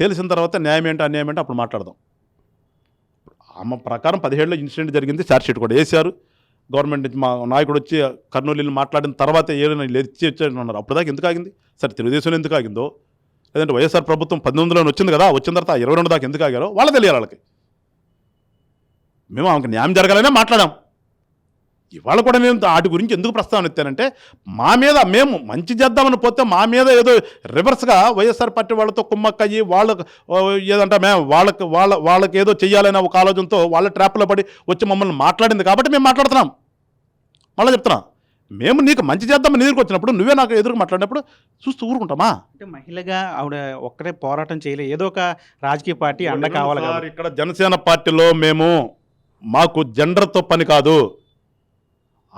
తెలిసిన తర్వాత న్యాయం ఏంటో అన్యాయం ఏంటో అప్పుడు మాట్లాడదాం. ఆమె ప్రకారం 17లో ఇన్సిడెంట్ జరిగింది, ఛార్జ్షీట్ కూడా వేశారు. గవర్నమెంట్ నుంచి మా నాయకుడు వచ్చి కర్నూలు మాట్లాడిన తర్వాత ఏమైనా ఇచ్చారన్నారు. అప్పుడు దాకా ఎందుకు ఆగింది? సరే తెలుగుదేశం ఎందుకు ఆగిందో, లేదంటే వైఎస్ఆర్ ప్రభుత్వం 19లో వచ్చింది కదా, వచ్చిన తర్వాత 22 దాకా ఎందుకు ఆగారో వాళ్ళ తెలియాలి. వాళ్ళకి మేము ఆమెకు న్యాయం జరగాలనే మాట్లాడాం. ఇవాళ కూడా నేను వాటి గురించి ఎందుకు ప్రస్తావన ఎత్తానంటే, మా మీద మేము మంచి చేద్దామని పోతే మా మీద ఏదో రివర్స్గా వైఎస్ఆర్ పార్టీ వాళ్ళతో కుమ్మక్కయ్యి వాళ్ళకు ఏదంటే మేము వాళ్ళకి ఏదో చెయ్యాలనే ఒక ఆలోచనతో వాళ్ళ ట్రాప్లో పడి వచ్చి మమ్మల్ని మాట్లాడింది కాబట్టి మేము మాట్లాడుతున్నాం. మళ్ళీ చెప్తున్నా, మేము నీకు మంచి చేద్దామని ఎదురుకు వచ్చినప్పుడు నువ్వే నాకు ఎదురు మాట్లాడినప్పుడు చూస్తూ ఊరుకుంటామా? అంటే మహిళగా ఆవిడ ఒక్కడే పోరాటం చేయలేదు, ఏదో ఒక రాజకీయ పార్టీ అండ కావాలి. ఇక్కడ జనసేన పార్టీలో మాకు జెండర్తో పని కాదు.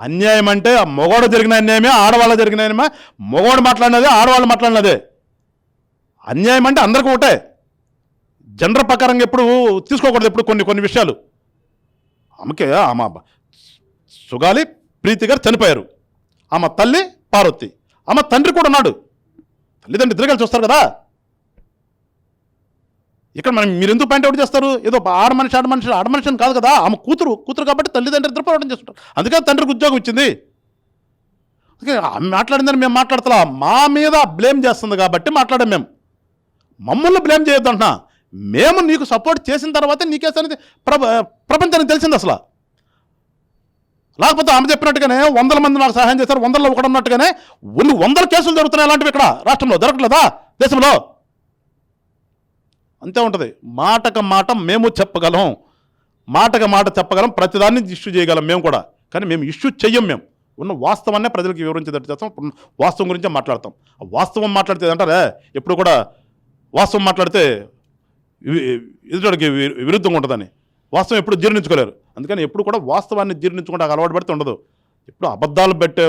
అన్యాయం అంటే మగవాడు జరిగిన అన్యాయమే, ఆడవాళ్ళ జరిగిన అన్యాయమే. మగవాడు మాట్లాడినదే, ఆడవాళ్ళు మాట్లాడినదే. అన్యాయం అంటే అందరికీ ఒకటే. జెండర్ ప్రకారంగా ఎప్పుడు తీసుకోకూడదు. ఎప్పుడు కొన్ని విషయాలు ఆమె సుగాలి ప్రీతి గారు చనిపోయారు, ఆమె తల్లి పార్వతి, ఆమె తండ్రి కూడా ఉన్నాడు. తల్లిదండ్రులు ఇద్దరు కలిసి వస్తారు కదా. ఇక్కడ మీరు ఎందుకు పాయింట్ అవుట్ చేస్తారు? ఏదో ఆడ మనిషి కాదు కదా. ఆమె కూతురు కాబట్టి తల్లిదండ్రులు ఇద్దరు పోరాటం చేస్తుంటారు. అందుకే తండ్రికి ఉద్యోగం ఇచ్చింది. అందుకే ఆమె మాట్లాడిందని మేము మాట్లాడతా, మా మీద బ్లేమ్ చేస్తుంది కాబట్టి మాట్లాడాం. మేము మమ్మల్ని బ్లేమ్ చేయొద్దు అంటున్నా. మేము నీకు సపోర్ట్ చేసిన తర్వాత నీకేస అనేది ప్రపంచానికి తెలిసింది అసలు. లేకపోతే ఆమె చెప్పినట్టుగానే 100 మంది నాకు సహాయం చేశారు, 100లో ఒకడు ఉన్నట్టుగానే 100 కేసులు జరుగుతున్నాయి అలాంటివి ఇక్కడ రాష్ట్రంలో. జరగట్లేదా దేశంలో? అంతే ఉంటుంది. మాటకు మాట మేము చెప్పగలం, మాటకు మాట చెప్పగలం, ప్రతిదాన్ని ఇష్యూ చేయగలం మేము కూడా. కానీ మేము ఇష్యూ చెయ్యం. మేము ఉన్న వాస్తవాన్నే ప్రజలకు వివరించేటట్టు చేస్తాం. వాస్తవం గురించే మాట్లాడతాం. వాస్తవం మాట్లాడితే అంటారే, ఎప్పుడు కూడా వాస్తవం మాట్లాడితే ఎదుటికి విరుద్ధంగా ఉంటుందని. వాస్తవం ఎప్పుడు జీర్ణించుకోలేరు. అందుకని ఎప్పుడు కూడా వాస్తవాన్ని జీర్ణించుకుంటే అలవాటు పడితే ఉండదు. ఎప్పుడు అబద్ధాలు పెట్టే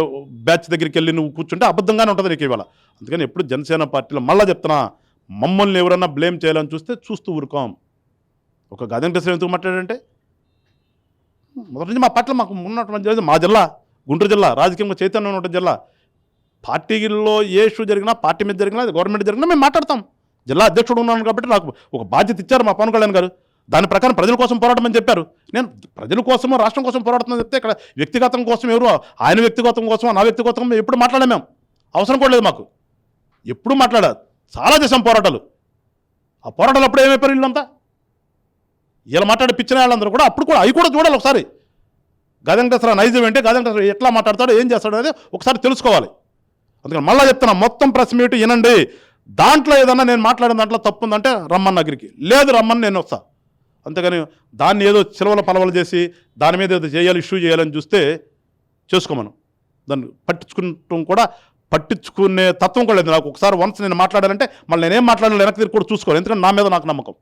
బ్యాచ్ దగ్గరికి వెళ్ళి నువ్వు కూర్చుంటే అబద్ధంగానే ఉంటుంది నీకు ఇవాళ. అందుకని ఎప్పుడు జనసేన పార్టీలో మళ్ళీ చెప్తున్నా, మమ్మల్ని ఎవరన్నా బ్లేమ్ చేయాలని చూస్తూ ఊరుకోం. ఒక గాదె వెంకటేశ్వర ఎందుకు మాట్లాడంటే, మొదటి నుంచి మా పట్ల మాకు ఉన్నటువంటి మా జిల్లా గుంటూరు జిల్లా రాజకీయంగా చైతన్యం ఉన్నటువంటి జిల్లా. పార్టీలో ఏ ఇష్యూ జరిగినా, పార్టీ మీద జరిగినా, గవర్నమెంట్ జరిగినా మేము మాట్లాడతాం. జిల్లా అధ్యక్షుడు ఉన్నాను కాబట్టి నాకు ఒక బాధ్యత ఇచ్చారు మా పవన్ కళ్యాణ్ గారు. దాని ప్రకారం ప్రజల కోసం పోరాటమని చెప్పారు. నేను ప్రజల కోసమో రాష్ట్రం కోసం పోరాడుతుందని చెప్తే ఇక్కడ వ్యక్తిగతం కోసం ఎవరు ఆయన వ్యక్తిగతం కోసం నా వ్యక్తిగతం ఎప్పుడు మాట్లాడాం. మేము అవసరం కూడా లేదు. మాకు ఎప్పుడు మాట్లాడా చాలా చేసాం పోరాటాలు. ఆ పోరాటాలు అప్పుడు ఏమైపోయారు వీళ్ళంతా? ఇలా మాట్లాడే పిచ్చిన వాళ్ళందరూ కూడా అప్పుడు కూడా అవి కూడా చూడాలి ఒకసారి. గాదె వెంకటేశ్వర నైజం ఏంటి, గాదె వెంకటేశ్వర ఎట్లా మాట్లాడతాడో, ఏం చేస్తాడో అనేది ఒకసారి తెలుసుకోవాలి. అందుకని మళ్ళీ చెప్తున్నా, మొత్తం ప్రెస్ మీట్ వినండి. దాంట్లో ఏదన్నా నేను మాట్లాడిన దాంట్లో తప్పు ఉందంటే రమ్మన్న దగ్గరికి, లేదు రమ్మని నేను వస్తా. అంతేగాని దాన్ని ఏదో చిలవల పలవలు చేసి దాని మీద ఏదో చేయాలి, ఇష్యూ చేయాలని చూస్తే చేసుకోమను. దాన్ని పట్టించుకునే తత్వం కూడా లేదు నాకు. ఒకసారి వన్స్ నేను మాట్లాడాలంటే మళ్ళీ నేనేం మాట్లాడాలి వెనక్కి తిరిగి కూడా చూసుకోవాలి. ఎందుకంటే నా మీద నాకు నమ్మకం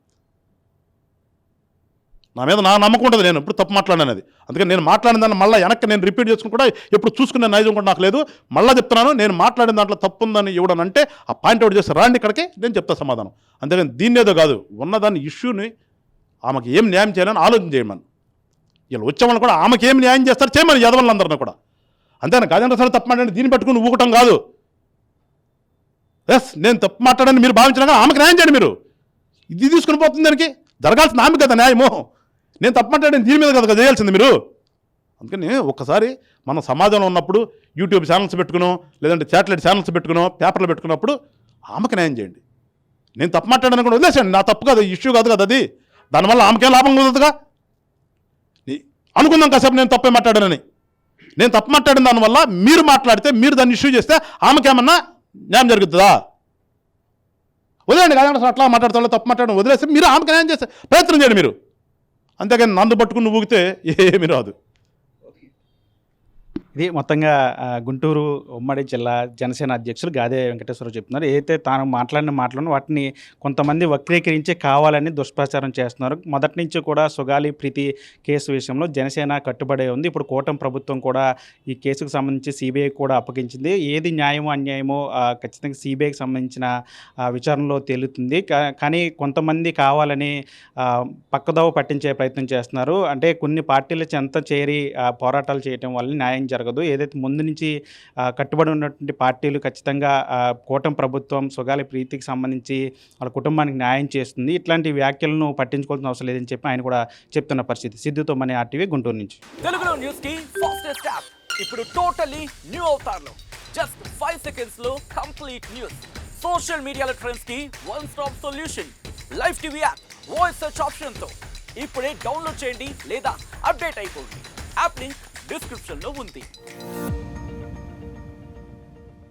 ఉంటుంది. నేను ఎప్పుడు తప్పు మాట్లాడినది. అందుకని నేను మాట్లాడిన దాన్ని మళ్ళీ వెనక్కి నేను రిపీట్ చేసుకుని కూడా ఎప్పుడు చూసుకునే నైజం కూడా నాకు లేదు. మళ్ళీ చెప్తున్నాను, నేను మాట్లాడిన దాంట్లో తప్పు ఉందని ఇవ్వడనంటే ఆ పాయింట్ అవుట్ చేస్తే రాండి ఇక్కడికి, నేను చెప్తా సమాధానం. అంతేగాని దీన్నేదో కాదు, ఉన్నదాన్ని ఇష్యూని ఆమెకి ఏం న్యాయం చేయాలని ఆలోచన చేయమని. వీళ్ళు వచ్చేవాళ్ళు కూడా ఆమెకి ఏం న్యాయం చేస్తారు చేయమని యదవలందరినీ కూడా. అంతేనా? గజేంద్ర సార్ తప్పు మాట్లాడి దీన్ని పెట్టుకుని ఊగటం కాదు. ఎస్, నేను తప్పు మాట్లాడని మీరు భావించినాక ఆమెకు న్యాయం చేయండి. మీరు ఇది తీసుకుని పోతుంది దానికి జరగాల్సిన ఆమె కదా న్యాయమో. నేను తప్పు మాట్లాడాను దీని మీద కదా చేయాల్సింది మీరు. అందుకని ఒక్కసారి మనం సమాజంలో ఉన్నప్పుడు యూట్యూబ్ ఛానల్స్ పెట్టుకునో లేదంటే శాటిలైట్ ఛానల్స్ పెట్టుకునో పేపర్లు పెట్టుకున్నప్పుడు ఆమెకు న్యాయం చేయండి. నేను తప్పు మాట్లాడాను కూడా వదిలేసండి, నా తప్పు కాదు, ఇష్యూ కాదు కదా అది. దానివల్ల ఆమెకేం లాభం కుదరదుగా. అనుకుందాం కాసేపు నేను తప్పే మాట్లాడానని. నేను తప్పు మాట్లాడిన దానివల్ల మీరు మాట్లాడితే, మీరు దాన్ని ఇష్యూ చేస్తే ఆమెకేమన్నా న్యాయం జరుగుతుందా? వదిలేండి, కాదండి అట్లా మాట్లాడతా తప్పు మాట్లాడడం వదిలేస్తే మీరు ఆమెకు న్యాయం చేస్తే ప్రయత్నం చేయండి మీరు. అంతేగాని నన్ను పట్టుకుని ఊగితే ఏమీ రాదు. ఇది మొత్తంగా గుంటూరు ఉమ్మడి జిల్లా జనసేన అధ్యక్షులు గాదే వెంకటేశ్వరరావు చెప్తున్నారు. ఏదైతే తాను మాట్లాడిన మాటలను వాటిని కొంతమంది వక్రీకరించి కావాలని దుష్ప్రచారం చేస్తున్నారు. మొదటి నుంచి కూడా సుగాలి ప్రీతి కేసు విషయంలో జనసేన కట్టుబడే ఉంది. ఇప్పుడు కూటమి ప్రభుత్వం కూడా ఈ కేసుకు సంబంధించి సిబిఐ కూడా అప్పగించింది. ఏది న్యాయమో అన్యాయమో ఖచ్చితంగా సిబిఐకి సంబంధించిన విచారణలో తేలుతుంది. కానీ కొంతమంది కావాలని పక్కదోవ పట్టించే ప్రయత్నం చేస్తున్నారు. అంటే కొన్ని పార్టీల చెంత చేరి పోరాటాలు చేయడం వల్ల న్యాయం జరగదు. ఏదైతే ముందు నుంచి కట్టుబడి ఉన్నటువంటి పార్టీలు ఖచ్చితంగా కూటమి ప్రభుత్వం సుగాలి ప్రీతికి సంబంధించి వాళ్ళ కుటుంబానికి న్యాయం చేస్తుంది. ఇట్లాంటి వ్యాఖ్యలను పట్టించుకోవాల్సిన అవసరం లేదని చెప్పి ఆయన కూడా చెప్తున్న పరిస్థితి. సిద్ధుతో మన ఆర్టీవీ గుంటూరు నుంచి. తెలుగులో న్యూస్ కి ఫాస్టెస్ట్ యాప్ ఇప్పుడు టోటల్లీ న్యూ అవతార్లో జస్ట్ 5 seconds లో కంప్లీట్ న్యూస్. సోషల్ మీడియాలో ట్రెండ్స్ కి one stop solution. Live TV app voice search option తో ఇప్పుడే డౌన్లోడ్ చేయండి లేదా అప్డేట్ అయిపోండి. యాప్ లింక్ డిస్క్రిప్షన్ లో ఉంది.